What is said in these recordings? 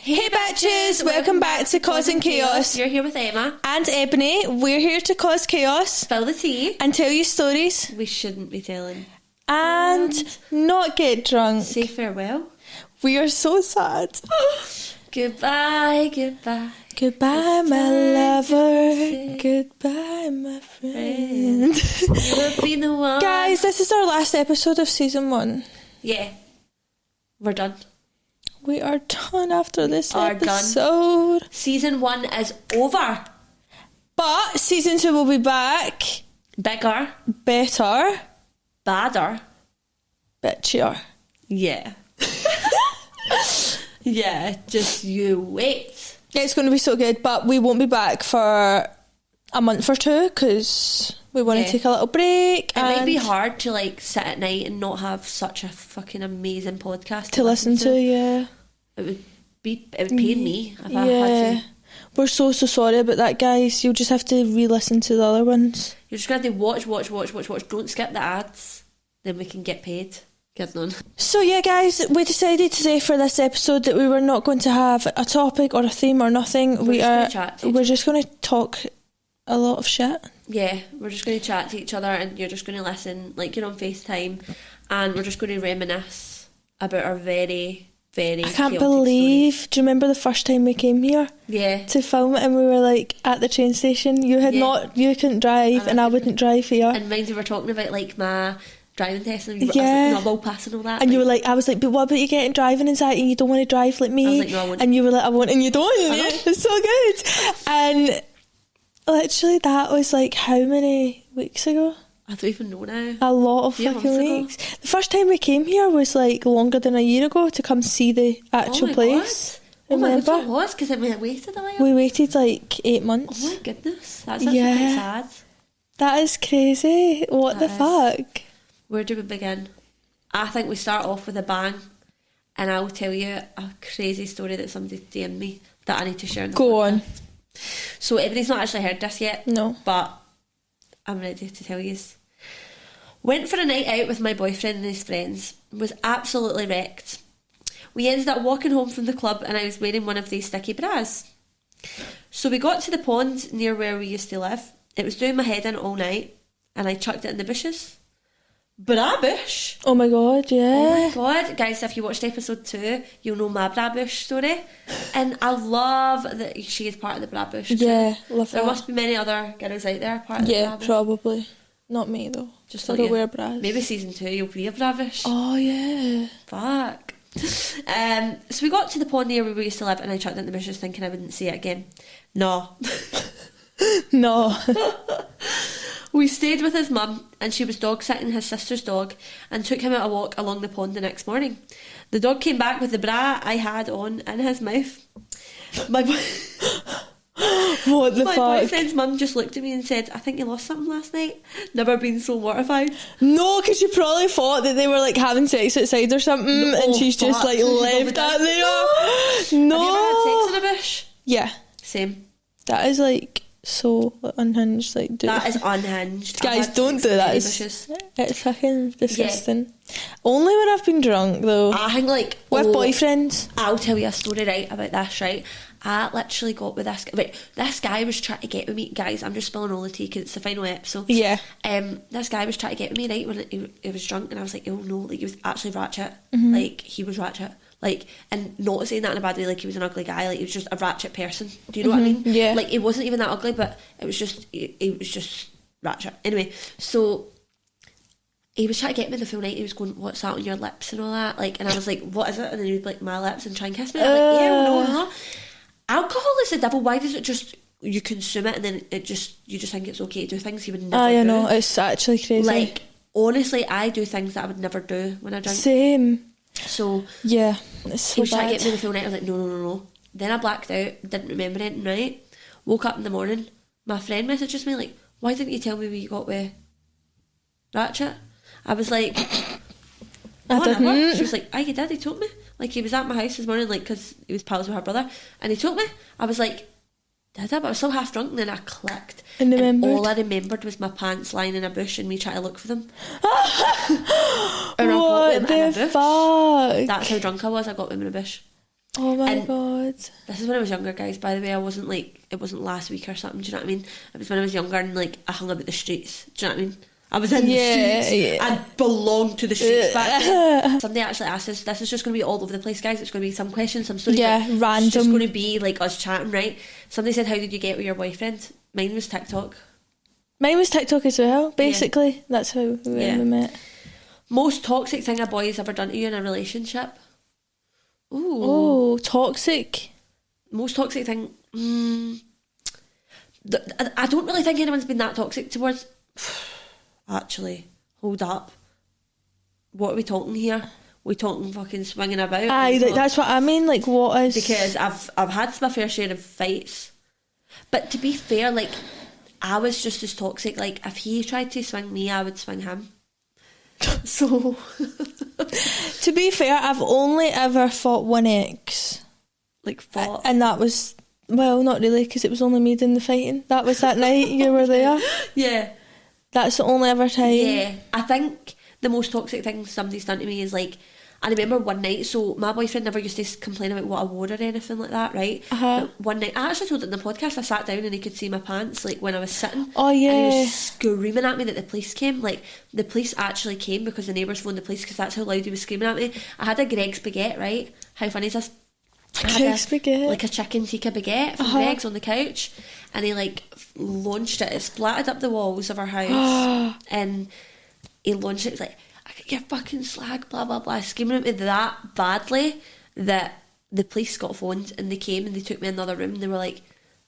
Hey bitches, welcome back to Cause and Chaos. You're here with Emma and Ebony. We're here to cause chaos, spill the tea, and tell you stories we shouldn't be telling, and not get drunk. Say farewell. We are so sad. Goodbye, goodbye. Goodbye, my lover. Goodbye, my friend. You have been the one. Guys, this is our last episode of season 1. Yeah. We're done. We are done after this Are episode. Done. Season 1 is over. But season 2 will be back. Bigger. Better. Badder. Bitchier. Yeah. Yeah, just you wait. It's going to be so good, but we won't be back for a month or two because we want to take a little break. It might be hard to like sit at night and not have such a fucking amazing podcast to listen to. Yeah, it would pain me if I had to. We're so sorry about that, guys. You'll just have to re-listen to the other ones. You're just going to watch. Don't skip the ads. Then we can get paid. Get on. So yeah, guys, we decided today for this episode that we were not going to have a topic or a theme or nothing. We're just going to talk a lot of shit. Yeah, we're just going to chat to each other, and you're just going to listen like you're on FaceTime, and we're just going to reminisce about our very, very. I can't believe. Stories. Do you remember the first time we came here? Yeah. To film it, and we were like at the train station. You had you couldn't drive, and I wouldn't drive here. And mind you, were talking about like my driving test, and I was like, no, I'm all passing all that. And you were like, I was like, but what about you getting driving anxiety and you don't want to drive like me? I was like, no, I won't. And you were like, I won't, and you don't. It's so good. And literally, that was like how many weeks ago? I don't even know now. A lot of fucking weeks. The first time we came here was like longer than a year ago to come see the actual place. God. Remember? Oh my God, it was because we waited a while. We waited like 8 months. Oh my goodness, that's actually quite sad. That is crazy. What the fuck? Where do we begin? I think we start off with a bang, and I'll tell you a crazy story that somebody DM'd me that I need to share. Go on. So Ebony's not actually heard this yet. No. But I'm ready to tell you. Went for a night out with my boyfriend and his friends. Was absolutely wrecked. We ended up walking home from the club, and I was wearing one of these sticky bras. So we got to the pond near where we used to live. It was doing my head in all night, and I chucked it in the bushes. Bra bush. Oh my God, yeah. Oh my God. Guys, if you watched episode 2, you'll know my bra bush story. And I love that she is part of the bra bush too. Yeah, love that. There must be many other girls out there part of the bra bush. Yeah, probably. Not me though. Just I don't wear bras. Maybe season 2 you'll be a bra bush. Oh yeah. Fuck. So we got to the pond near where we used to live, and I chucked it in the bushes thinking I wouldn't see it again. No. No. We stayed with his mum, and she was dog sitting his sister's dog, and took him out a walk along the pond the next morning. The dog came back with the bra I had on in his mouth. What the fuck? My boyfriend's mum just looked at me and said, I think you lost something last night. Never been so mortified. No, because she probably thought that they were like having sex outside or something, and she's just like left that there. No. Have you ever had sex in a bush? Yeah. Same. That is like so unhinged. Like, that is unhinged. Guys, don't do that. It's fucking disgusting. Yeah. Only when I've been drunk though. I think like with boyfriends. I'll tell you a story right about this. Right, I literally got with this. Right, this guy was trying to get with me. Guys, I'm just spilling all the tea because it's the final episode. Yeah. This guy was trying to get with me right when he was drunk, and I was like, oh no, like he was actually ratchet. Mm-hmm. Like he was ratchet. Like, and not saying that in a bad way, like he was an ugly guy, like he was just a ratchet person. Do you know what I mean? Yeah. Like, he wasn't even that ugly, but it was just, he was just ratchet. Anyway, so he was trying to get me the full night. He was going, what's that on your lips and all that? Like, and I was like, what is it? And then he would like my lips and try and kiss me. I'm like, ew, no. Alcohol is the devil. Why does it just, you consume it and then you just think it's okay to do things you would never do? I know, it's actually crazy. Like, honestly, I do things that I would never do when I drink. Same. So yeah, it's so he was bad. trying to get me the full night. I was like, no. Then I blacked out, didn't remember anything. Right, woke up in the morning. My friend messages me like, "Why didn't you tell me where you got with Ratchet?" I was like, I didn't. She was like, "You did. He told me. Like he was at my house this morning, like because he was pals with her brother, and he told me." I was like, did I? But I was still half drunk, and then I clicked. And all I remembered was my pants lying in a bush and me trying to look for them. And what the fuck? That's how drunk I was. I got them in a bush. Oh my And god. this is when I was younger, guys, by the way. I wasn't like, it wasn't last week or something, do you know what I mean? It was when I was younger and like I hung about the streets, do you know what I mean? I was in the streets. Yeah. I belonged to the streets back then. Somebody actually asked us, this is just going to be all over the place, guys. It's going to be some questions, some stories. Yeah, like, random. It's just going to be like us chatting, right? Somebody said, how did you get with your boyfriend? Mine was TikTok. Mine was TikTok as well, basically. Yeah. That's how we met. Most toxic thing a boy has ever done to you in a relationship? Ooh. Oh, toxic. Most toxic thing... I don't really think anyone's been that toxic towards... Actually, hold up. What are we talking here? We talking fucking swinging about? Aye, like, that's what I mean. Like, what is? Because I've had my fair share of fights, but to be fair, like I was just as toxic. Like if he tried to swing me, I would swing him. So, to be fair, I've only ever fought one ex. Like fought, and that was not really because it was only me doing the fighting. That was that night you were there. Yeah. That's the only ever time. Yeah, I think the most toxic thing somebody's done to me is like, I remember one night, so my boyfriend never used to complain about what I wore or anything like that, right? But one night, I actually told it in the podcast, I sat down and he could see my pants, like when I was sitting. Oh yeah. And he was screaming at me that the police came. Like, the police actually came because the neighbours phoned the police because that's how loud he was screaming at me. I had a Greg's baguette, right? How funny is this? Greg's baguette? Like a chicken tikka baguette from Greg's on the couch. And he like launched it. It splattered up the walls of our house. And he launched it. He was like, I could get fucking slag, blah, blah, blah. Screaming at me that badly that the police got phoned and they came and they took me in another room and they were like,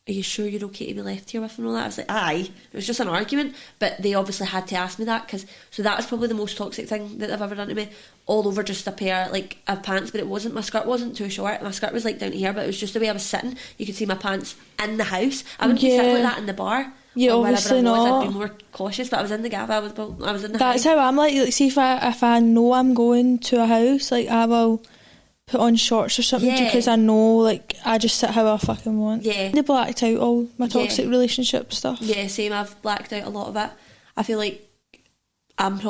are you sure you're okay to be left here with and all that? I was like, aye. It was just an argument. But they obviously had to ask me that so that was probably the most toxic thing that they've ever done to me. All over just a pair like of pants, but it wasn't, my skirt wasn't too short. My skirt was like down here, but it was just the way I was sitting. You could see my pants in the house. I wouldn't be sitting like that in the bar. Yeah, obviously not. I'd be more cautious, but I was in the gaff. I was in the That's house. how I'm like see if I know I'm going to a house, like I will put on shorts or something because I know like I just sit how I fucking want. Yeah. They blacked out all my toxic relationship stuff. Yeah, same. I've blacked out a lot of it. I feel like I've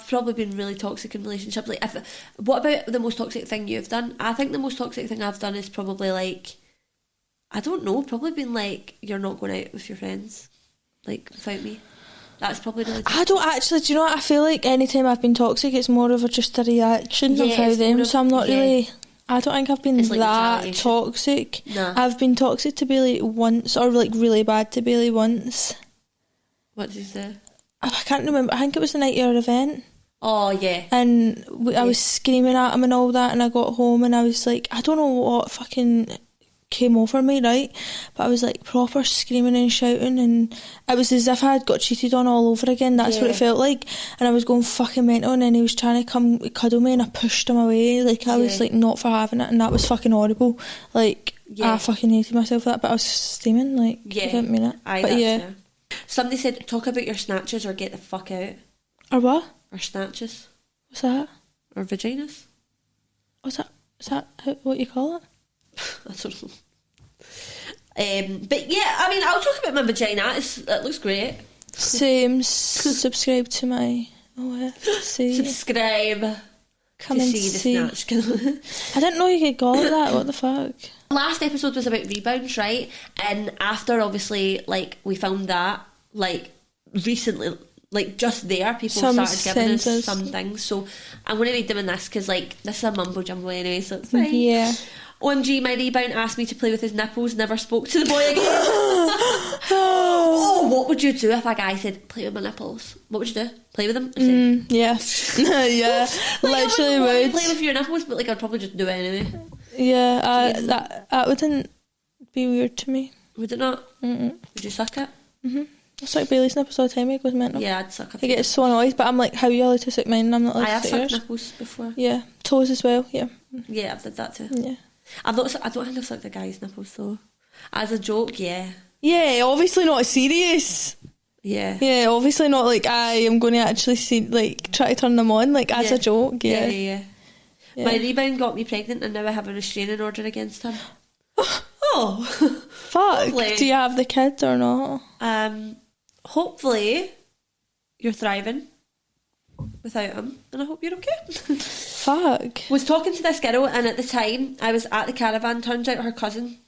probably been really toxic in relationships. Like, what about the most toxic thing you've done? I think the most toxic thing I've done is probably like, I don't know, probably been like, you're not going out with your friends, like without me. That's probably really toxic. I don't actually, do you know what? I feel like anytime I've been toxic, it's more of just a reaction of how them. So I'm not really. I don't think I've been like that toxic. Nah. I've been toxic to Bailey once, or like really bad to Bailey once. What did you say? I can't remember. I think it was the night of our event. Oh yeah. And I was screaming at him and all that, and I got home and I was like, I don't know what fucking came over me, right? But I was like proper screaming and shouting, and it was as if I had got cheated on all over again. That's what it felt like. And I was going fucking mental, and then he was trying to come cuddle me and I pushed him away. Like I was like not for having it, and that was fucking horrible. Like I fucking hated myself for that, but I was steaming, like I didn't mean it. Aye, but yeah. Somebody said, talk about your snatches or get the fuck out. Or what? Or snatches. What's that? Or vaginas. What's that? Is that what you call it? I don't know. But yeah, I mean, I'll talk about my vagina. It looks great. Same. Subscribe to my OFC. Subscribe. Come to and see the snatch. I didn't know you could call it that. What the fuck? Last episode was about rebounds, right? And after obviously, like, we found that, like, recently, like, just there, people started giving us some things. So I'm going to read them in this because, like, this is a mumbo jumbo anyway, so it's fine. Yeah. OMG, my rebound asked me to play with his nipples, never spoke to the boy again. Oh, what would you do if a guy said, play with my nipples? What would you do? Play with them? Yeah. Yeah. Like, literally I would. play with your nipples, but like I'd probably just do it anyway. Yeah, that wouldn't be weird to me. Would it not? Mm-mm. Would you suck it? I suck Bailey's nipples all the time. It goes mental. Yeah, I'd suck it. I get so annoyed, but I'm like, how are you allowed to suck mine? I'm not allowed to suck yours. I have sucked nipples before. Yeah, toes as well. Yeah. Yeah, I've did that too. Yeah. I don't think I've sucked a guy's nipples though. As a joke, yeah. Yeah, obviously not serious. Yeah. Yeah, obviously not like I am going to actually try to turn them on, like as a joke. Yeah. Yeah. My rebound got me pregnant and now I have a restraining order against him. Oh. Fuck. Hopefully. Do you have the kid or not? Hopefully you're thriving. without him, and I hope you're okay. Fuck. Was talking to this girl, and at the time I was at the caravan. Turns out her cousin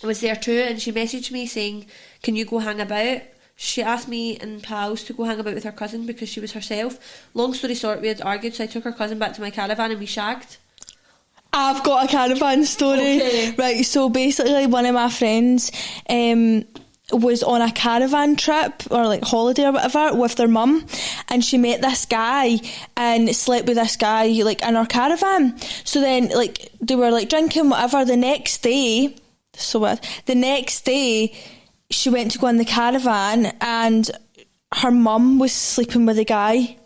was there too, and she messaged me saying, can you go hang about? She asked me and pals to go hang about with her cousin because she was herself. Long story short, we had argued, so I took her cousin back to my caravan and we shagged. I've got a caravan story. Okay. Right, so basically one of my friends was on a caravan trip or like holiday or whatever with their mum, and she met this guy and slept with this guy like in our caravan. So then like they were like drinking whatever. The next day she went to go in the caravan and her mum was sleeping with a guy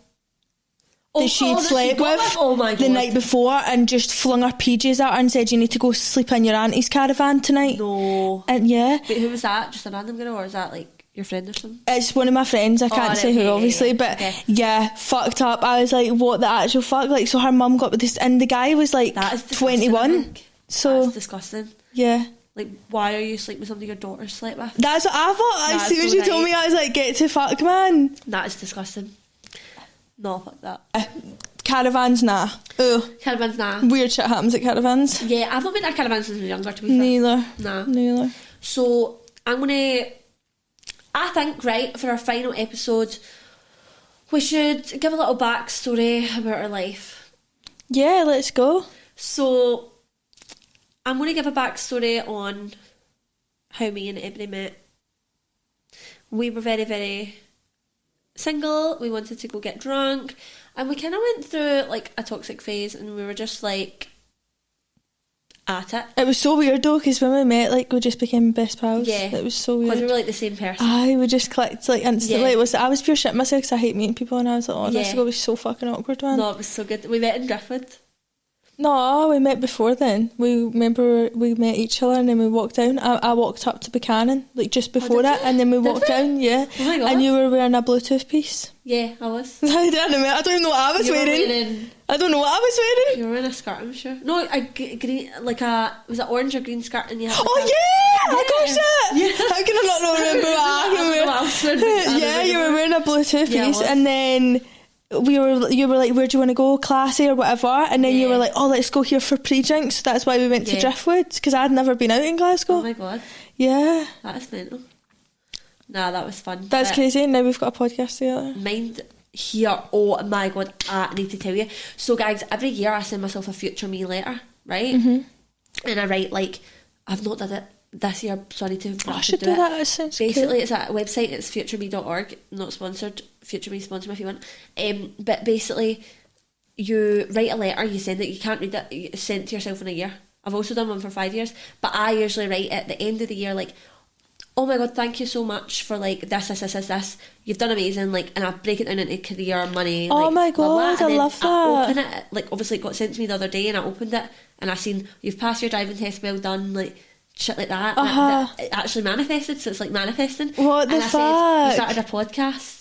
that she'd slept with the night before, and just flung her PJs at her and said, you need to go sleep in your auntie's caravan tonight. No. And yeah. Wait, who was that? Just a random girl, or is that like your friend or something? It's one of my friends, I can't say who obviously, but yeah, fucked up. I was like, what the actual fuck? Like, so her mum got with this, and the guy was like 21. So that's disgusting. Yeah. Like, why are you sleeping with somebody your daughter slept with? That's what I thought. As soon as you told me, I was like, get to fuck, man. That is disgusting. No, fuck that. Caravans, nah. Ugh. Caravans, nah. Weird shit happens at caravans. Yeah, I've not been at a caravan since I was younger, to be fair. Neither. So, I think, right, for our final episode, we should give a little backstory about our life. Yeah, let's go. So, I'm going to give a backstory on how me and Ebony met. We were very, very single. We wanted to go get drunk, and we kind of went through like a toxic phase, and we were just like at it. It was so weird though, because when we met, like, we just became best pals. Yeah, it was so weird because we were like the same person. We just clicked like instantly. Yeah. I was pure shit myself because I hate meeting people, and I was like, oh, this is going to be so fucking awkward, man. No, it was so good. We met in Driftwood. No, we met before then. We met each other, and then we walked down. I walked up to Buchanan, like just before that, and then we walked down, yeah. Oh my God. And you were wearing a Bluetooth piece. Yeah, I was. I don't even know what I was wearing. I don't know what I was wearing. You were wearing a skirt, I'm sure. No, a green, like was it orange or green skirt? And you had like of course it! Yeah. How can I not remember what I was wearing? Yeah, you were wearing a Bluetooth piece, and then you were like, where do you want to go, classy or whatever, and then you were like, oh, let's go here for pre-drinks. So that's why we went to Driftwood, because I'd never been out in Glasgow. Oh my God. Yeah, that is mental. Nah, that was fun. That's crazy. Now we've got a podcast together. Mind here, oh my God, I need to tell you. So guys, every year I send myself a future me letter, right? And I write like, I've not done it this year, so I need to I should do that. It sounds basically cool. It's a website, it's futureme.org, not sponsored. Future Me sponsor me if you want. But basically you write a letter, you send it, you can't read it, it's sent to yourself in a year. I've also done one for 5 years, but I usually write at the end of the year like, oh my God, thank you so much for like this, you've done amazing, like, and I break it down into career, money, oh like, my God, I love that. I open it, like, obviously it got sent to me the other day, and I opened it and I seen you've passed your driving test, well done, like shit like that. It actually manifested, so it's like manifesting. What the and fuck? I said, you started a podcast.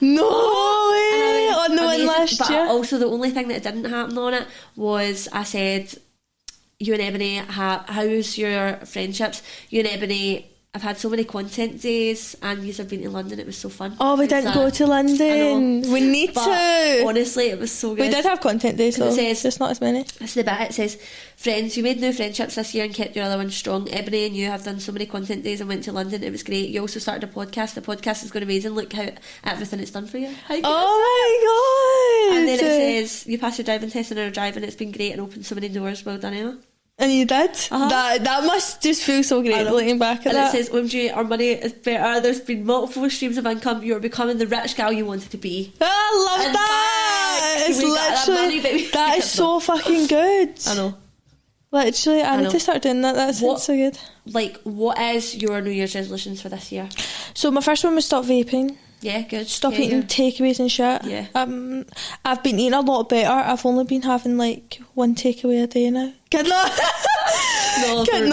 No way! On the one last year. But also the only thing that didn't happen on it was I said, you and Ebony, how's your friendships? You and Ebony, I've had so many content days, and you have been to London. It was so fun. Oh, we didn't go to London. We need to. Honestly, it was so good. We did have content days though. It says, just not as many. It's the bit. It says, friends, you made new friendships this year and kept your other ones strong. Ebony and you have done so many content days and went to London. It was great. You also started a podcast. The podcast is going amazing. Look how everything it's done for you. Oh my God! And then it says, you passed your driving test and are driving. It's been great and opened so many doors. Well done, Emma. And you did? That must just feel so great looking back at that. And it says, OMG, our money is better. There's been multiple streams of income. You're becoming the rich gal you wanted to be. I love that. It's literally, that is so fucking good. I know. Literally, I need to start doing that. That sounds so good. Like, what is your New Year's resolutions for this year? So my first one was stop vaping. Yeah, good. Stop eating takeaways and shit. Yeah. I've been eating a lot better. I've only been having like one takeaway a day now. No,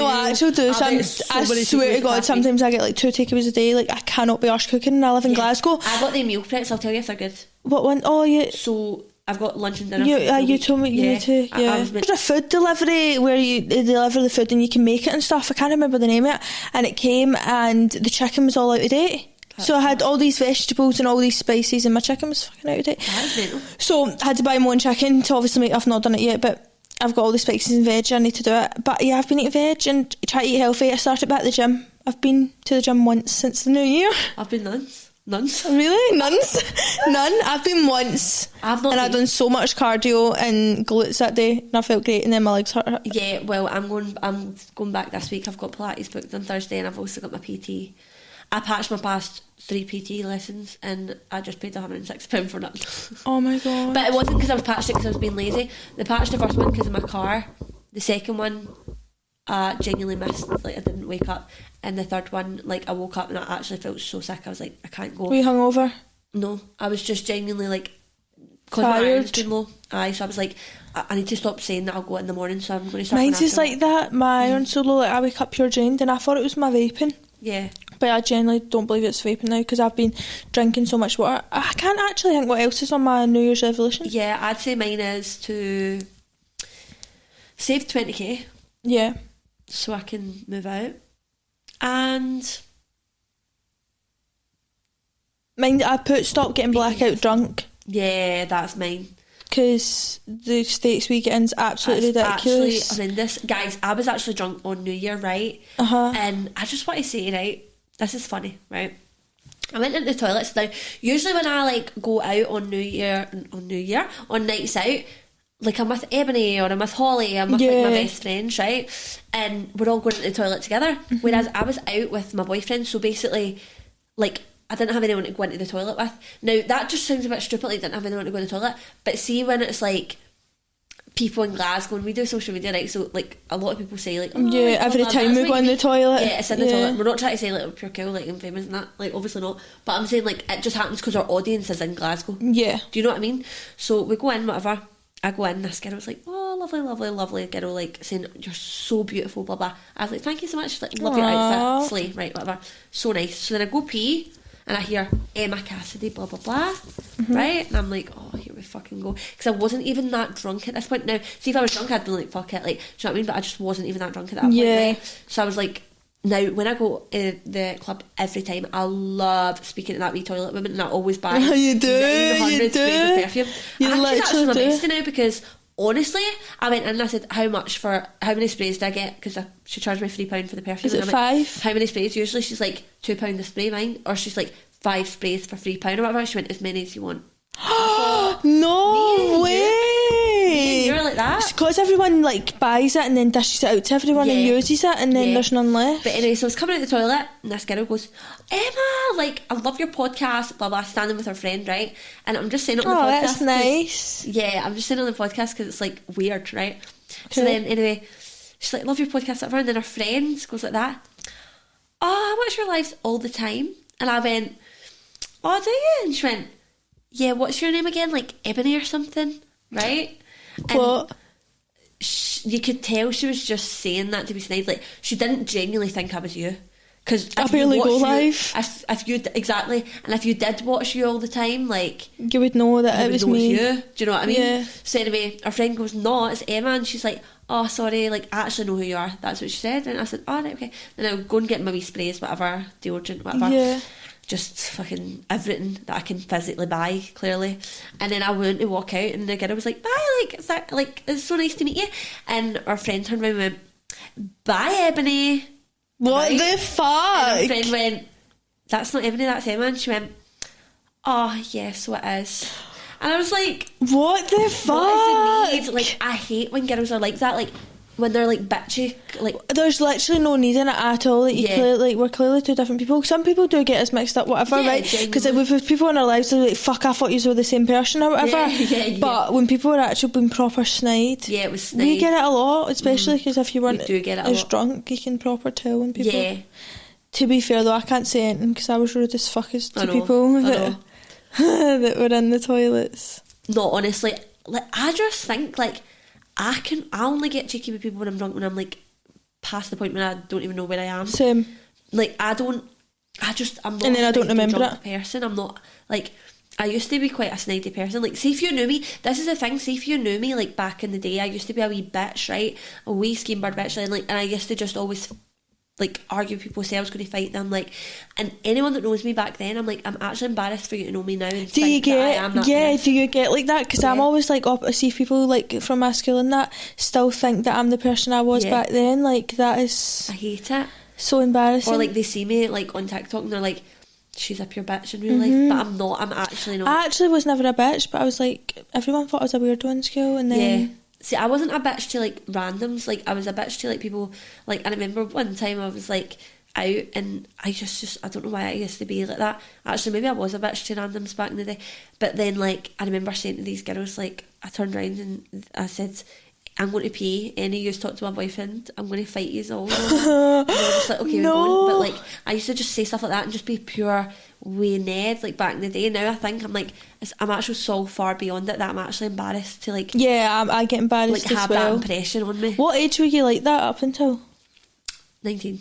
actual do. I swear to God, sometimes I get like 2 takeaways a day. Like, I cannot be arse cooking, and I live in Glasgow. I got the meal preps. I'll tell you if they're good. What one? Oh yeah. So I've got lunch and dinner. You told me you need to. Yeah. There's a food delivery where they deliver the food and you can make it and stuff. I can't remember the name of it. And it came and the chicken was all out of date. So I had all these vegetables and all these spices, and my chicken was fucking out of date. That's mental. So I had to buy my own chicken to obviously make. I've not done it yet, but I've got all the spices and veg. I need to do it. But yeah, I've been eating veg and try to eat healthy. I started back at the gym. I've been to the gym once since the new year. I've been nuns. Really? Nuns? None? I've been once. I've not. And I've done so much cardio and glutes that day, and I felt great. And then my legs hurt. Yeah, well, I'm going back this week. I've got Pilates booked on Thursday, and I've also got my PT. I patched my past 3 PT lessons, and I just paid £106 for nothing. Oh my god! But it wasn't because I was patched it because I was being lazy. They patched the first one because of my car. The second one, I genuinely missed. Like I didn't wake up, and the third one, like I woke up and I actually felt so sick. I was like, I can't go. Were you hungover? No, I was just genuinely like, because my iron's been low. Aye, so I was like, I need to stop saying that I'll go out in the morning. So I'm going to start. Mine's is like that. My iron's so low. Like I wake up pure drained, and I thought it was my vaping. Yeah. But I genuinely don't believe it's vaping now because I've been drinking so much water. I can't actually think what else is on my New Year's resolution. Yeah, I'd say mine is to save 20k. Yeah. So I can move out. And Mine, I put stop getting blackout drunk. Yeah, that's mine. Because the states we get in's absolutely ridiculous. Actually horrendous. Guys, I was actually drunk on New Year, right? And I just want to say, right, this is funny, right? I went into the toilets. Now, usually when I like go out on nights out, like I'm with Ebony or I'm with Holly, I'm with like my best friends, right? And we're all going into the toilet together. Whereas I was out with my boyfriend, so basically, like, I didn't have anyone to go into the toilet with. Now, that just sounds a bit stupid, like, I didn't have anyone to go in the toilet. But see, when it's like people in Glasgow, and we do social media, right? So, like, a lot of people say, like, oh, yeah, every time we go in the toilet. Yeah, it's in the toilet. We're not trying to say, like, we're pure cool, like, and famous and that. Like, obviously not. But I'm saying, like, it just happens because our audience is in Glasgow. Yeah. Do you know what I mean? So we go in, whatever. I go in, this girl was like, oh, lovely, lovely, lovely girl, like, saying, you're so beautiful, blah, blah. I was like, thank you so much. She's like, love your outfit. Slay, right, whatever. So nice. So then I go pee, and I hear Emma Cassidy, blah, blah, blah, right? And I'm like, oh, here we fucking go. Because I wasn't even that drunk at this point. Now, see, if I was drunk, I'd be like, fuck it, like, do you know what I mean? But I just wasn't even that drunk at that point, right? So I was like, now, when I go to the club every time, I love speaking to that wee toilet woman, and I always buy 900 sprays of perfume. That's my bestie now, because honestly, I went in and I said, how many sprays do I get? Because she charged me £3 for the perfume. Is it and I'm 5? Like, how many sprays? Usually she's like £2 a spray, mine, or she's like 5 sprays for £3 or whatever. She went, as many as you want. No way! You're like that. It's because everyone like buys it and then dishes it out to everyone and uses it, and then there's none left. But anyway, so I was coming out the toilet, and this girl goes, Emma, like, I love your podcast, blah blah, standing with her friend, right? And I'm just saying it on the podcast. Oh, that's nice. Yeah, I'm just saying it on the podcast because it's like weird, right? So then anyway, she's like, love your podcast, whatever. And then her friend goes like that, oh, I watch your lives all the time. And I went, oh, do you? And she went, yeah, what's your name again? Like Ebony or something, right? What? You could tell she was just saying that to be snide. Like, she didn't genuinely think I was you. Because I barely go live. If you exactly, and if you did watch you all the time, like, you would know that it was me. You. Do you know what I mean? Yeah. So anyway, our friend goes, no, it's Emma, and she's like, oh, sorry, like, I actually know who you are. That's what she said. And I said, oh, right, okay. Then I'll go and get my wee sprays, whatever, deodorant, whatever. Yeah. Just fucking everything that I can physically buy, clearly. And then I went to walk out, and the girl was like, bye, like, it's so nice to meet you. And our friend turned around and went, bye, Ebony. What the fuck? And our friend went, that's not Ebony, that's Emma. And she went, oh, yes, so it is. And I was like, what the fuck? What is the need? Like, I hate when girls are like that, like, when they're like bitchy, like, there's literally no need in it at all. Like, we're clearly two different people. Some people do get us mixed up, whatever, right? Because like, with people in our lives, they're like, fuck, I thought you were the same person or whatever. But when people are actually being proper snide, it was snide. We get it a lot, especially because if you weren't as drunk, you can proper tell when people. Yeah. To be fair though, I can't say anything because I was rude as fuck as to people that were in the toilets. No, honestly, like, I just think like, I only get cheeky with people when I'm drunk, when I'm like past the point when I don't even know where I am. Same. Like, I'm not. And then I don't remember it. Person. I'm not, like, I used to be quite a snidey person. Like, see if you knew me, this is the thing, see if you knew me, like, back in the day, I used to be a wee bitch, right? A wee scheme bird bitch, and I used to just always like argue with people, say I was going to fight them, like, and anyone that knows me back then, I'm like, I'm actually embarrassed for you to know me now and Do you think that I get, am that yeah, person. do you get like that? Because I'm Yeah. always like, I see people like from my school and that still think that I'm the person I was Yeah. back then. Like, that is I hate it. so embarrassing. Or like they see me like on TikTok and they're like, she's a pure bitch in real life, but I'm not. I'm actually not. I actually was never a bitch, but I was like, everyone thought I was a weirdo in school, and then Yeah. See, I wasn't a bitch to like randoms. Like I was a bitch to like people. Like I remember one time I was like out and I just I don't know why I used to be like that. Actually, maybe I was a bitch to randoms back in the day. But then like I remember saying to these girls, like I turned around and I said, I'm going to pay any of you talk to my boyfriend, I'm going to fight you all. And they were just like, okay, No. we're going. But like I used to just say stuff like that and just be pure way Ned, like back in the day. Now I think I'm like, I'm actually so far beyond it that I'm actually embarrassed to like, yeah, I get like embarrassed have as that well. impression on me. What age were you like that up until? 19.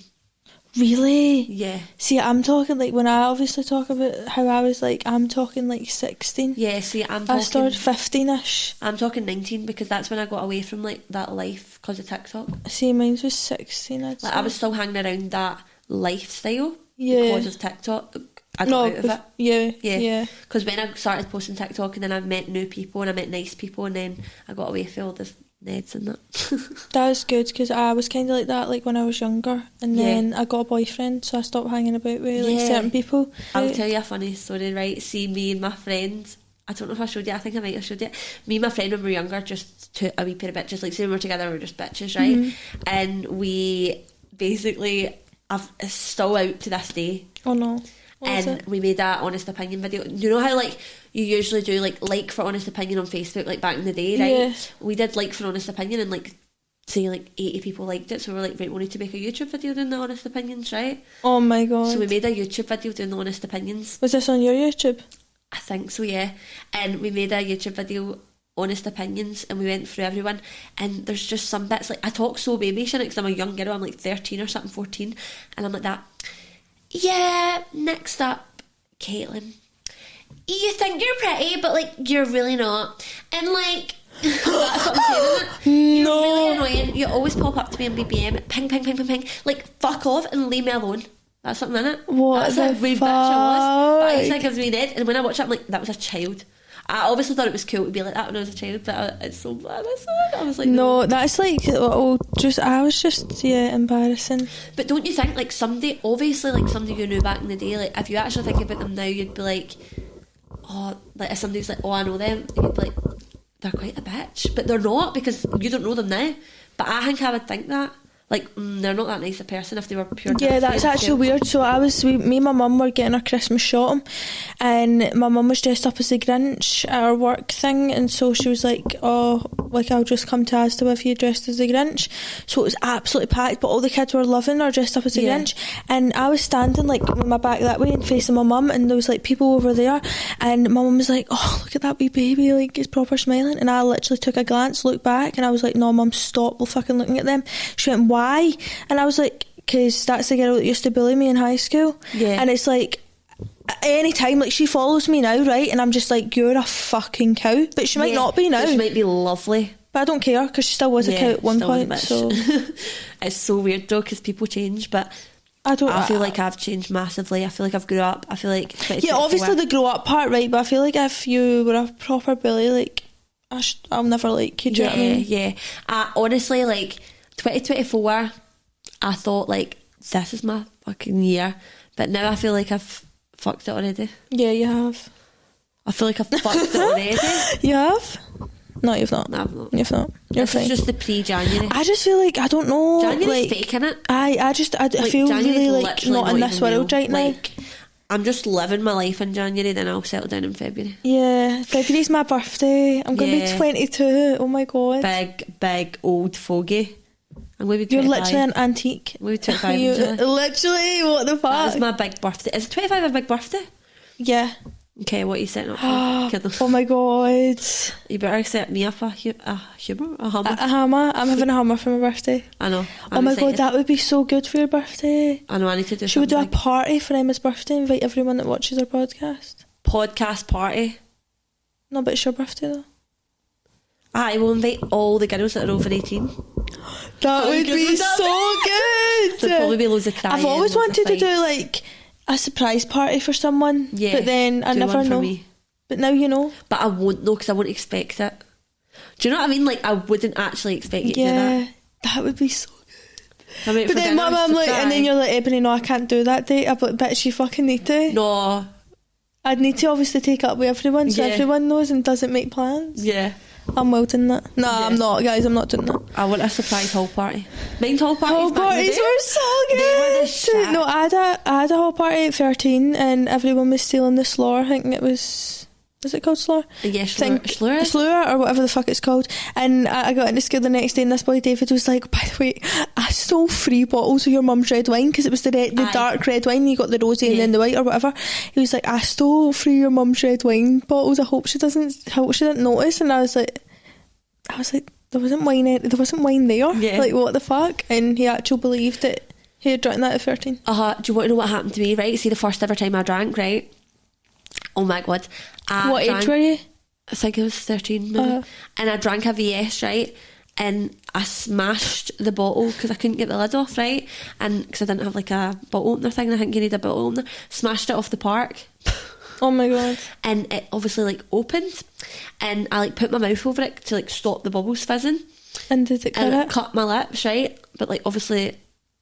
Really? Yeah. See, I'm talking like when I obviously talk about how I was like, I'm talking like 16. Yeah, see, I started 15ish. I'm talking 19 because that's when I got away from like that life because of TikTok. See, mine was 16. I'd Like say. I was still hanging around that lifestyle Yeah. because of TikTok. I got out of it. Yeah, Yeah. yeah. Because when I started posting TikTok and then I met new people and I met nice people and then I got away from all the Neds and that. That was good because I was kind of like that like when I was younger, and Yeah. then I got a boyfriend, so I stopped hanging about with like Yeah. certain people. I'll tell you a funny story, right? See, me and my friend, I don't know if I showed you, I think I might have showed you. Me and my friend when we were younger, just to a wee pair of bitches, like say when we were together, we were just bitches, right? Mm-hmm. And we basically, it's still out to this day. Oh no. What was And it? we made that honest opinion video. You know how like you usually do like for honest opinion on Facebook like back in the day, right? Yeah. We did like for honest opinion and like say like 80 people liked it, so we were like, right, we need to make a YouTube video doing the honest opinions, right? Oh my god. So we made a YouTube video doing the honest opinions. Was this on your YouTube? I think so, yeah. And we made a YouTube video, honest opinions, and we went through everyone. And there's just some bits like I talk so babyish in it because I'm a young girl. I'm like 13 or something, 14, and I'm like that. Yeah, next up, Caitlin. You think you're pretty, but like you're really not. And like that's what I'm saying, isn't it? You're really annoying. You always pop up to me on BBM, ping, ping, ping, ping, ping. Like fuck off and leave me alone. That's something in it. What That's the a wee bitch I was. But I used to fuck? think I was really dead. And when I watched it, I'm like, that was a child. I obviously thought it was cool to be like that when I was a child, but it's so bad. I was like, No, that's like I was just embarrassing. But don't you think like somebody, obviously like somebody you knew back in the day, like if you actually think about them now, you'd be like, oh, like if somebody's like, oh, I know them, you'd be like, they're quite a bitch, but they're not because you don't know them now. But I think I would think that. Like, they're not that nice a person if they were pure. Yeah, that's actually weird. So me and my mum were getting our Christmas shopping, and my mum was dressed up as the Grinch at our work thing, and so she was like, oh, like I'll just come to Asda with you dressed as the Grinch. So it was absolutely packed, but all the kids were loving her dressed up as the Grinch, and I was standing like with my back that way and facing my mum, and there was like people over there, and my mum was like, oh, look at that wee baby, like it's proper smiling, and I literally took a glance, looked back, and I was like, no mum, stop fucking looking at them. She went, why? And I was like, because that's the girl that used to bully me in high school. Yeah. And it's like, any time, like she follows me now, right, and I'm just like, you're a fucking cow, but she might not be now, She might be lovely, but I don't care because she still was a cow at one still was a point. bitch. So It's so weird though because people change, but I feel like I've changed massively. I feel like I've grew up. I feel like yeah, obviously the grow up part, right, but I feel like if you were a proper bully, like I'll never like you. Do you know what I mean? Yeah. Honestly, like 2024, I thought like this is my fucking year, but now I feel like I've fucked it already. Yeah, you have. I feel like I've fucked it already. You have? No, you've not. No, I've not. You've not. You're This fine. is just the pre-January. I just feel like I don't know. January's like, fake, innit? I feel January's really like literally not in this even world real. right now. Like, I'm just living my life in January, then I'll settle down in February. Yeah, February's my birthday. I'm going to Yeah. be 22. Oh my god. Big old fogey. I'm going to be You're 25. literally an antique. I'm going to be 25 You, in July. literally, what the That is fuck? my big birthday. Is 25 a big birthday? Yeah. Okay, what are you setting up for? Kidding. Oh my god. You better set me up a hummer, a hammer. A hammer. I'm having a hammer for my birthday. I know. Oh I'm my excited. god, that would be so good for your birthday. I know. I need to do. Should we do a something big. party for Emma's birthday? Invite everyone that watches our podcast. Podcast party? No, but it's your birthday though. I will invite all the girls that are over 18. That would be so good. There'll probably be loads of crying. I've always loads of wanted to do fights. like a surprise party for someone, but then I do never one for know. me. But now you know. But I won't know because I won't expect it. Do you know what I mean? Like, I wouldn't actually expect you to do Yeah, that would be so good. I mean, But then I'm like, and then you're like, Ebony, no, I can't do that date. I'm like, bitch, you fucking need to. No. I'd need to obviously take it up with everyone so everyone knows and doesn't make plans. Yeah. I'm well doing that. No, I'm not, guys, I'm not doing that. I want a surprise hall party. Mind hall parties? Hall parties were so good. They were the shit. No, I had a hall party at 13 and everyone was stealing the slur. I think it was it called slur? Yeah, slur or whatever the fuck it's called. And I got into school the next day and this boy David was like, by the way, I stole 3 bottles of your mum's red wine because it was the dark red wine. You got the rosy and then the white or whatever. He was like, I stole 3 of your mum's red wine bottles. I hope she didn't notice. And I was like, there wasn't wine there. Yeah. Like, what the fuck? And he actually believed that he had drank that at 13. Do you want to know what happened to me, right? See, the first ever time I drank, right? Oh my god. What age were you? I think I was 13 maybe. And I drank a VS, right? And I smashed the bottle because I couldn't get the lid off, right? And because I didn't have like a bottle opener thing, and I think you need a bottle opener. Smashed it off the park. Oh my god. And it obviously like opened, and I like put my mouth over it to like stop the bubbles fizzing. And did it cut and it? It cut my lips, right? But like obviously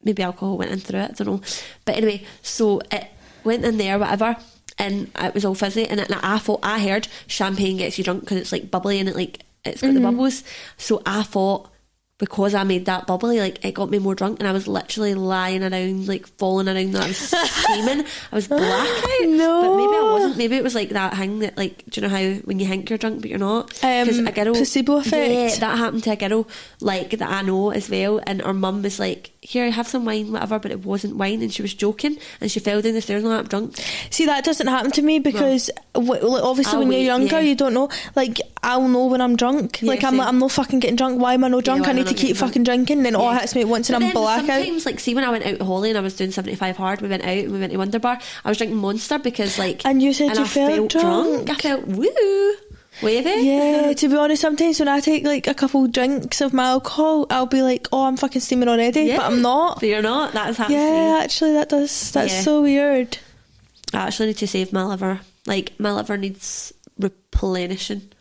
maybe alcohol went in through it, I don't know. But anyway, so it went in there, whatever, and it was all fizzy, and I heard champagne gets you drunk because it's like bubbly and it's got the bubbles. So I thought, because I made that bubbly, like it got me more drunk, and I was literally lying around, like falling around. I was screaming. I was blackout. No, but maybe I wasn't. Maybe it was like that thing that, like, do you know how when you think you're drunk but you're not? Because a girl, placebo effect. Yeah, that happened to a girl like that I know as well. And her mum was like, "Here, have some wine, whatever." But it wasn't wine, and she was joking, and she fell down the stairs and I'm drunk. See, that doesn't happen to me because obviously when you're younger, you don't know. Like, I'll know when I'm drunk. Yeah, like I'm not fucking getting drunk. Why am I not drunk? I need to keep fucking drinking. And then all it hits me at once, and I'm blackout. Sometimes, like, see when I went out to Holly and I was doing 75 hard, we went out and we went to Wonder Bar. I was drinking Monster because, like, and you said and you I felt drunk. I felt woo. Wavy. Yeah, to be honest, sometimes when I take like a couple drinks of my alcohol, I'll be like, oh, I'm fucking steaming already, but I'm not. But you're not. That's happened. Yeah, actually, that's so weird. I actually need to save my liver. Like, my liver needs replenishing.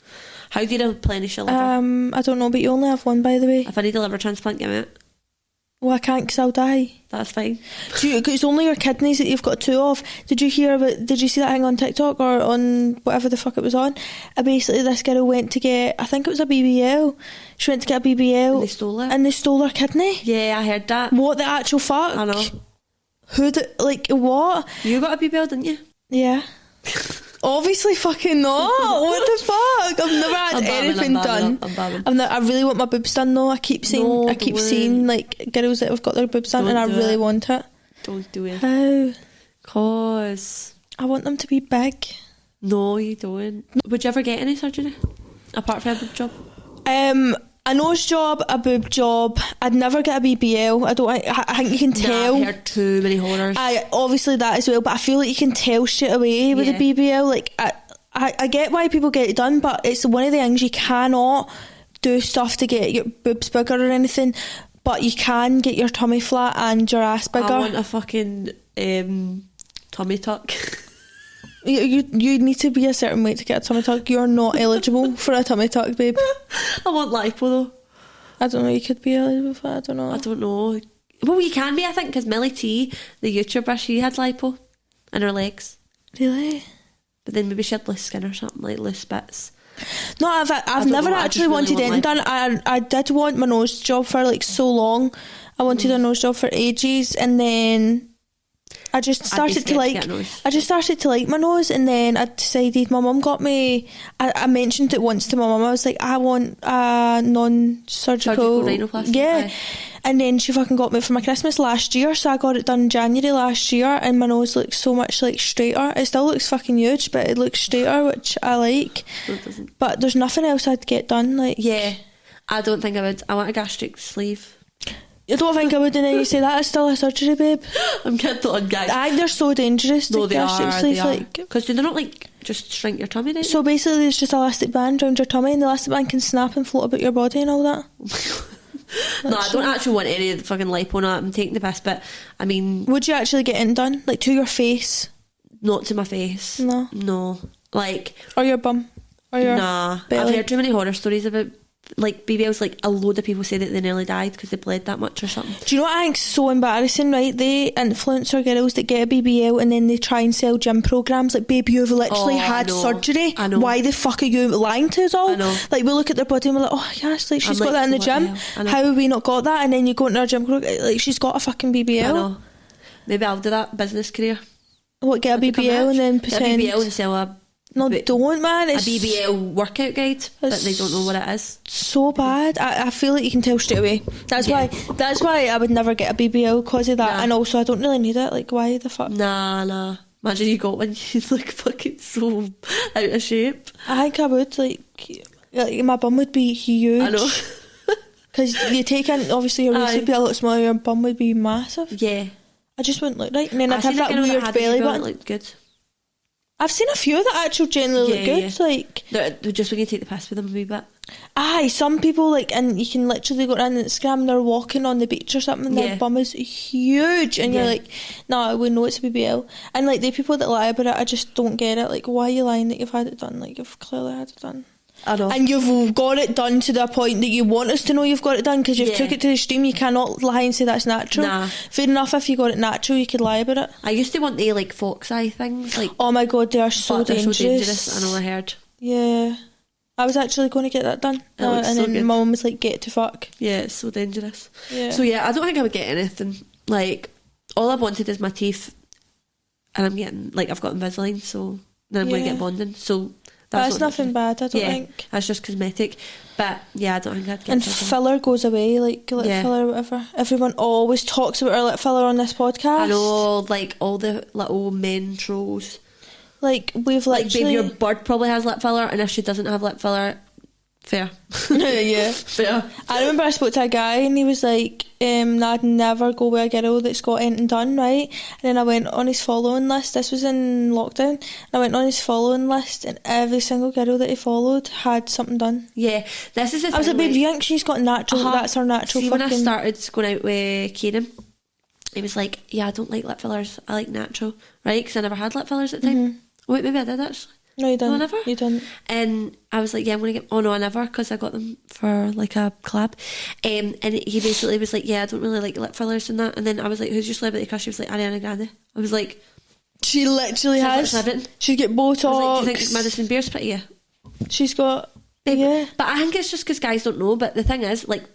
How do you replenish your liver? I don't know, but you only have one, by the way. If I need a liver transplant, give me it. Well, I can't because I'll die. That's fine. It's only your kidneys that you've got 2 of. Did you see that thing on TikTok or on whatever the fuck it was on? Basically, this girl went to get, I think it was a BBL. She went to get a BBL. And they stole it. And they stole her kidney. Yeah, I heard that. What the actual fuck? I know. What? You got a BBL, didn't you? Yeah. Obviously fucking not. What the fuck? I've never had anything done. I really want my boobs done though. I keep seeing like girls that have got their boobs done, and I really want it. Don't do it. How? Cause I want them to be big. No, you don't. Would you ever get any surgery apart from a boob job? A nose job, a boob job. I'd never get a BBL. I think you can tell. I've heard too many horrors. Obviously that as well, but I feel like you can tell straight away with a BBL. Like I get why people get it done, but it's one of the things you cannot do stuff to get your boobs bigger or anything, but you can get your tummy flat and your ass bigger. I want a fucking tummy tuck. You need to be a certain weight to get a tummy tuck. You're not eligible for a tummy tuck, babe. I want lipo though. I don't know, you could be eligible for it, I don't know. Well, you can be, I think, because Millie T, the YouTuber, she had lipo in her legs. Really? But then maybe she had loose skin or something, like loose bits. No, I've never actually wanted anything done. I did want my nose job for like so long. I wanted a nose job for ages, and then I just started to like my nose, and then I decided, my mum got me, I mentioned it once to my mum, I was like, I want a non-surgical rhinoplasty. Yeah. And then she fucking got me for my Christmas last year, so I got it done in January last year, and my nose looks so much like straighter. It still looks fucking huge, but it looks straighter, which I like. No, it doesn't. But there's nothing else I'd get done. Like, yeah, I don't think I would. I want a gastric sleeve. I don't think I would, and then you say that is still a surgery, babe. I'm kidding on, guys. I think they're so dangerous. No, they are. Because Because they're not like, do just shrink your tummy down. So basically there's just elastic band around your tummy, and the elastic band can snap and float about your body and all that. No, I don't actually want any of the fucking lipo on it. I'm taking the piss, but I mean, would you actually get it done, like to your face? Not to my face. No, like, or your bum, or your belly. I've heard too many horror stories about like BBLs. Like a load of people say that they nearly died because they bled that much or something. Do you know what I think's so embarrassing, right? They influencer girls that get a BBL and then they try and sell gym programs like, babe, you've literally had surgery. I know. Why the fuck are you lying to us all? I know. Like, we look at their body and we're like, oh yes, like she's got that in the gym. How have we not got that? And then you go into our gym, like she's got a fucking BBL. I know. Maybe I'll do that business career. What, get a BBL and then pretend? Get a BBL and sell a... No, don't, man. It's a BBL workout guide, but they don't know what it is. So bad. I feel like you can tell straight away. That's why I would never get a BBL because of that. And also I don't really need it. Like, why the fuck? Nah. Imagine you got one, you like fucking so out of shape. I think I would. Like my bum would be huge. I know. Because you take in, obviously your waist would be a lot smaller, your bum would be massive. Yeah. I just wouldn't look right. And then I'd have that weird belly button. It looked good. I've seen a few that actually generally look good. Yeah. Like, they're just when you take the piss with them a wee bit. Aye, some people like, and you can literally go on Instagram and they're walking on the beach or something and their bum is huge and you're like, nah, we know it's a BBL. And like the people that lie about it, I just don't get it. Like, why are you lying that you've had it done? Like, you've clearly had it done. I know. And you've got it done to the point that you want us to know you've got it done because you've took it to the stream. You cannot lie and say that's natural. Nah. Fair enough, if you got it natural you could lie about it. I used to want the like fox eye things, like, oh my god, they are so dangerous. So dangerous. I know, I heard. Yeah, I was actually going to get that done and so then good. my mum was like, get to fuck. Yeah, it's so dangerous. So yeah, I don't think I would get anything. Like, all I've wanted is my teeth, and I'm getting, like, I've got Invisalign, so then I'm going to get bonding, so that's nothing bad, I don't think. That's just cosmetic. But yeah, I don't think I'd get and filler goes away, like lip filler or whatever. Everyone always talks about our lip filler on this podcast. I know, like all the little men trolls. Like, we've literally... Like, babe, your bird probably has lip filler, and if she doesn't have lip filler, fair. Yeah. Fair. I remember I spoke to a guy and he was like, I'd never go with a girl that's got anything done, right? And then I went on his following list. This was in lockdown. And I went on his following list and every single girl that he followed had something done. Yeah, this is the thing. I was like, babe, you think she's got natural? That's her natural. See, fucking... when I started going out with Kieran, he was like, yeah, I don't like lip fillers, I like natural, right? Because I never had lip fillers at the time. Wait, maybe I did actually. No, you didn't. No, I never. You didn't. And I was like, yeah, I'm going to get... Oh, no, I never, because I got them for, like, a collab. And he basically was like, yeah, I don't really like lip fillers and that. And then I was like, who's your celebrity crush? She was like, Ariana Grande. I was like... She literally has. She's got Botox. I was like, do you think Madison Beer's pretty? Yeah. She's got... Yeah. But I think it's just because guys don't know. But the thing is, like,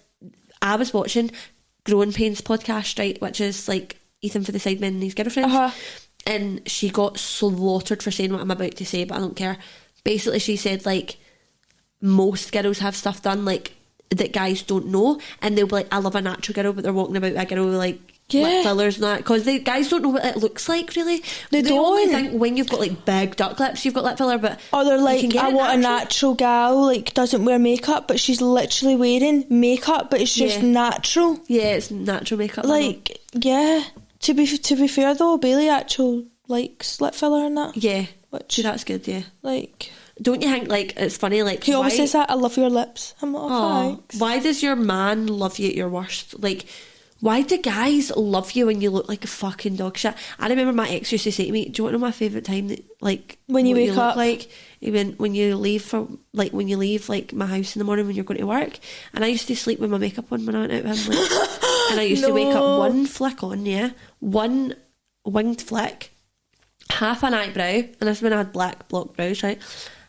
I was watching Growing Pains podcast, right, which is, like, Ethan for the Sidemen and his girlfriends. And she got slaughtered for saying what I'm about to say, but I don't care. Basically, she said, like, most girls have stuff done, like, that guys don't know, and they'll be like, I love a natural girl, but they're walking about a girl with, like, lip fillers and that, because the guys don't know what it looks like, really. They don't. Only think when you've got, like, big duck lips, you've got lip filler, but... Or they're like, I want a natural gal, like, doesn't wear makeup, but she's literally wearing makeup, but it's just natural. Yeah, it's natural makeup. Like, yeah. To be fair though, Bailey actually likes lip filler and that. Yeah, which that's good. Yeah, like, don't you think, like, it's funny, like, he always says that, I love your lips. I'm like, thanks. Why does your man love you at your worst? Like, why do guys love you when you look like a fucking dog shit? I remember my ex used to say to me, do you want to know my favourite time that, like, when you wake up, like, even when you leave for, like, when you leave, like, my house in the morning when you're going to work? And I used to sleep with my makeup on when I went out with him, like, and I used to wake up one flick on, one winged flick, half an eyebrow, and this is when I had black block brows, right?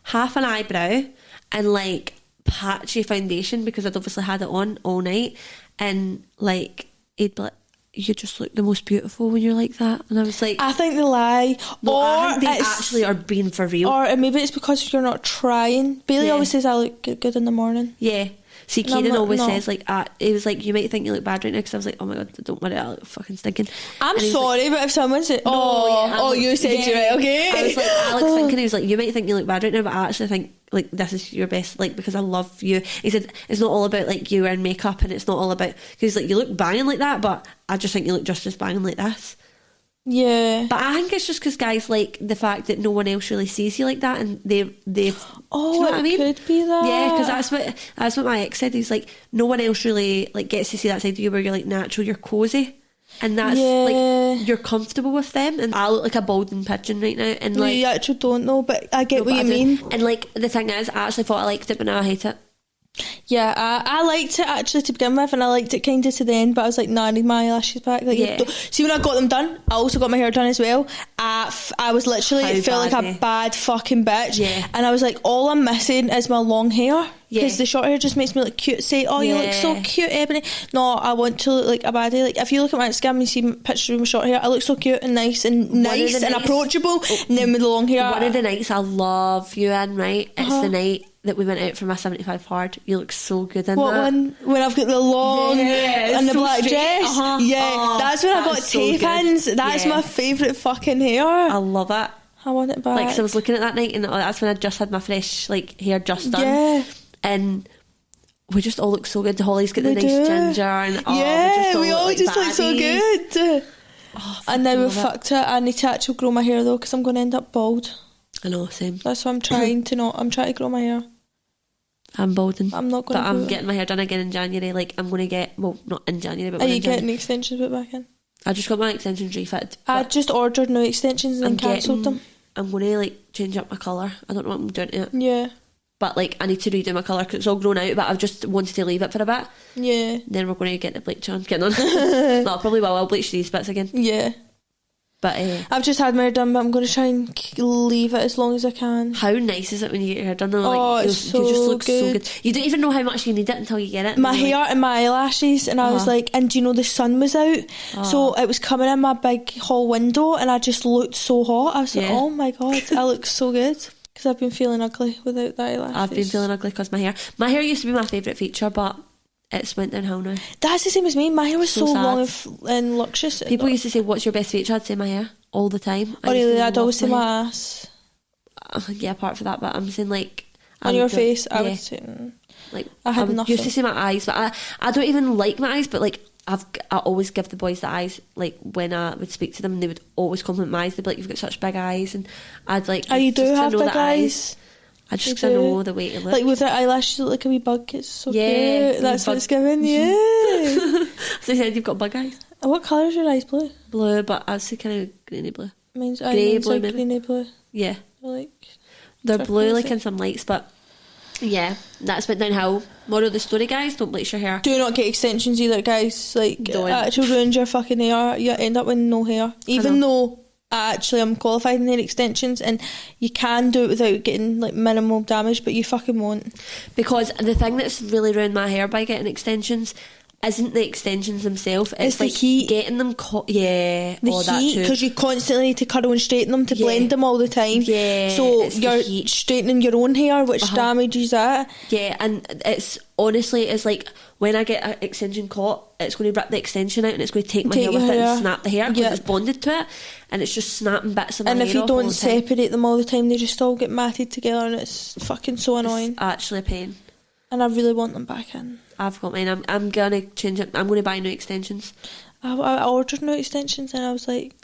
Half an eyebrow and, like, patchy foundation because I'd obviously had it on all night, and, like, he'd be like, you just look the most beautiful when you're like that. And I was like, I think they lie. No, or I think they actually are being for real. Or maybe it's because you're not trying. Bailey always says I look good in the morning. Yeah. See, Kieran always says, like, it was like, you might think you look bad right now, because I was like, oh my god, don't worry, I look fucking stinking. I'm sorry, like, but if someone said, you said you right, okay. I was like, Alex thinking, he was like, you might think you look bad right now, but I actually think, like, this is your best, like, because I love you. He said, it's not all about, like, you wearing makeup, and it's not all about, because, like, you look banging like that, but I just think you look just as banging like this. Yeah. But I think it's just because guys like the fact that no one else really sees you like that, and they do you know what I mean? Could be that. Yeah, because that's what my ex said. He's like, no one else really like gets to see that side of you where you're like natural, you're cozy, and that's like you're comfortable with them. And I look like a balding pigeon right now, and like you actually don't know, but I get what you mean. And like the thing is, I actually thought I liked it, but now I hate it. Yeah, I liked it actually to begin with, and I liked it kind of to the end, but I was like, nah, I need my eyelashes back. Like, see, when I got them done, I also got my hair done as well. I was literally, it felt like a bad fucking bitch. Yeah. And I was like, all I'm missing is my long hair. Because the short hair just makes me look cute. Say, oh, you look so cute, Ebony. No, I want to look like a baddie. Like, if you look at my Instagram and you see pictures of my short hair, I look so cute and nice and approachable. And then with the long hair, one of the nights I love you in, right? It's the night that we went out for my 75 hard. You look so good in what that. One? When I've got the long and the so black straight. Dress? Yeah, that's when I got tape-ins. So that's my favourite fucking hair. I love it. I want it back. Like, so I was looking at that night, and that's when I just had my fresh like hair just done. Yeah. And we just all look so good. Holly's got the nice ginger, and we all just look so good. And now we've fucked it. I need to actually grow my hair though, because I'm going to end up bald. I know, same. That's what I'm trying to not. I'm trying to grow my hair. I'm balding. I'm not going. But I'm getting my hair done again in January. Like, I'm going to get, well, not in January, but are you getting the extensions put back in? I just got my extensions refitted. I just ordered new extensions and then cancelled them. I'm going to like change up my colour. I don't know what I'm doing to it. Yeah. But like, I need to redo my colour because it's all grown out, but I've just wanted to leave it for a bit. Yeah. Then we're going to get the bleach on. Getting on. No, I probably will. I'll bleach these bits again. Yeah. But I've just had my hair done, but I'm going to try and leave it as long as I can. How nice is it when you get your hair done? Like, it's so you just look good. so good. You don't even know how much you need it until you get it. My hair and my eyelashes, and I was like, and do you know the sun was out? So it was coming in my big hall window, and I just looked so hot. I was like, oh my God, I look so good. Because I've been feeling ugly without the eyelashes. I've been feeling ugly because my hair used to be my favourite feature, but it's went downhill now. That's the same as me. My hair was so long and luscious. People used to say, what's your best feature? I'd say my hair all the time. Oh really? I'd always say my ass. Yeah, apart from that, but I'm saying like on your face, I would say like I had nothing. Used to say my eyes, but I don't even like my eyes, but like I always give the boys the eyes, like when I would speak to them, and they would always compliment my eyes. They'd be like, you've got such big eyes, and I'd like, oh, you do have big eyes. I just know the way to look. Like with their eyelashes, look like a wee bug. It's so cute. That's what it's giving. Yeah. So you said you've got bug eyes. What colour is your eyes? Blue. Blue, but I'd say kind of greeny blue. Mine's grey blue, like maybe. greeny blue. Yeah. They're blue, like in some lights, but yeah, that's went downhill. Moral of the story, guys: don't bleach your hair. Do not get extensions either, guys. Like, don't. It actually ruins your fucking hair. You end up with no hair, even though. Actually, I'm qualified in hair extensions, and you can do it without getting like minimal damage, but you fucking won't. Because the thing that's really ruined my hair by getting extensions isn't the extensions themselves, it's like the heat. Getting them the heat, because you constantly need to curl and straighten them to blend them all the time. So you're straightening your own hair, which damages that. Yeah, and it's honestly, it's like when I get an extension caught, it's going to rip the extension out and it's going to take my hair with it and snap the hair because it's bonded to it, and it's just snapping bits of my hair. And if you don't separate them all the time, they just all get matted together, and it's fucking so annoying. It's actually a pain. And I really want them back in. I've got mine. I'm gonna change it. I'm gonna buy new extensions. I ordered new extensions and I was like,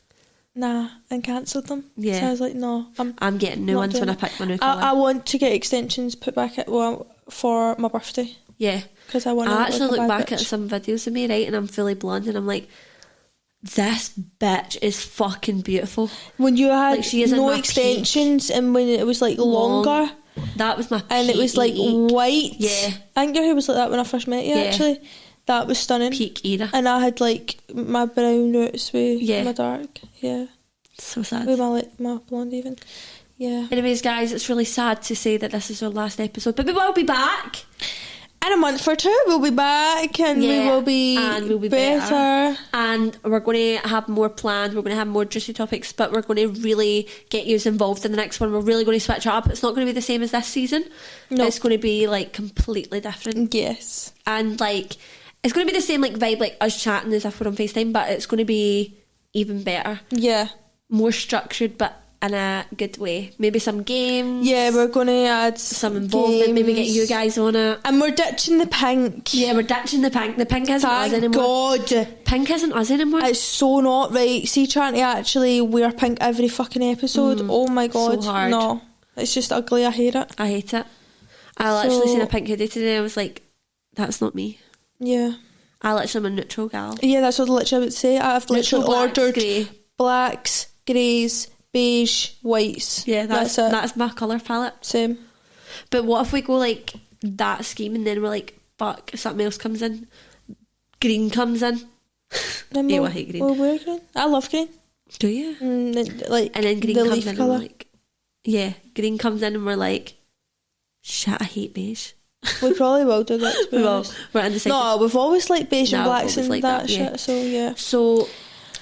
nah, and cancelled them. Yeah. So I was like, no, I'm getting new ones when I pick my new colour. I want to get extensions put back for my birthday. Yeah. Because I actually look back at some videos of me, right, and I'm fully blonde, and I'm like, this bitch is fucking beautiful. When you had like, no extensions peak. And when it was like longer. That was my peak. And it was like white. Yeah. I think your hair was like that when I first met you, actually. That was stunning. Peak era. And I had like my brown roots with my dark. Yeah. So sad. With my blonde even. Yeah. Anyways, guys, it's really sad to say that this is our last episode, but we will be back. In a month or two, we'll be back, and we will be better. And we're going to have more planned. We're going to have more juicy topics, but we're going to really get you involved in the next one. We're really going to switch it up. It's not going to be the same as this season. No. It's going to be like completely different. Yes. And like, it's going to be the same like vibe, like us chatting as if we're on FaceTime, but it's going to be even better. Yeah. More structured, but in a good way. Maybe some games. Yeah, we're going to add some involvement. games. Maybe get you guys on it. And we're ditching the pink. Yeah, we're ditching the pink. The pink isn't us Thank anymore. God. Pink isn't us anymore. It's so not right. See, trying to actually wear pink every fucking episode. Oh my God. So hard. No. It's just ugly. I hate it. I hate it. I literally seen a pink hoodie today. I was like, that's not me. Yeah. I literally am a neutral gal. Yeah, that's what I literally would say. I've literally blacks, ordered grey. blacks, greys, beige, whites. Yeah, that's it. That's my colour palette. Same. But what if we go like that scheme and then we're like, fuck, something else comes in? Green comes in. Then Ew, I hate green. We'll wear green. I love green. Do you? And then green the comes leaf in colour. and we're like, yeah, green comes in and we're like, shit, I hate beige. We probably will do that, to be honest. We're indecisive. No, we've always liked beige and No, blacks always and liked that that, yeah. shit, so yeah. So,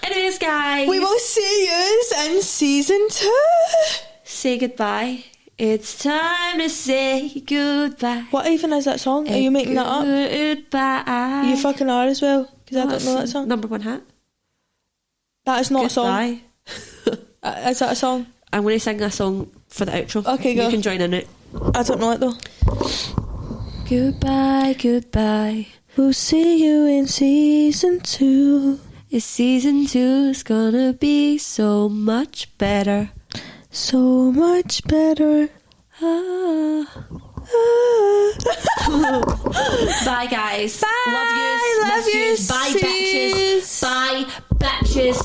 anyways, guys. We will see yous in season 2. Say goodbye. It's time to say goodbye. What even is that song? Are you making that up? Goodbye. You fucking are as well, because I don't know that song. Number one hit. That is not Goodbye. a song. Is that a song? I'm going to sing a song for the outro. Okay, go. You can join in it. I don't know it though. Goodbye, goodbye. We'll see you in season 2. It's season 2 is gonna be so much better. So much better. Bye, guys. Bye. Love yous. Love Miss yous. yous. Bye, bitches. Bye, bitches.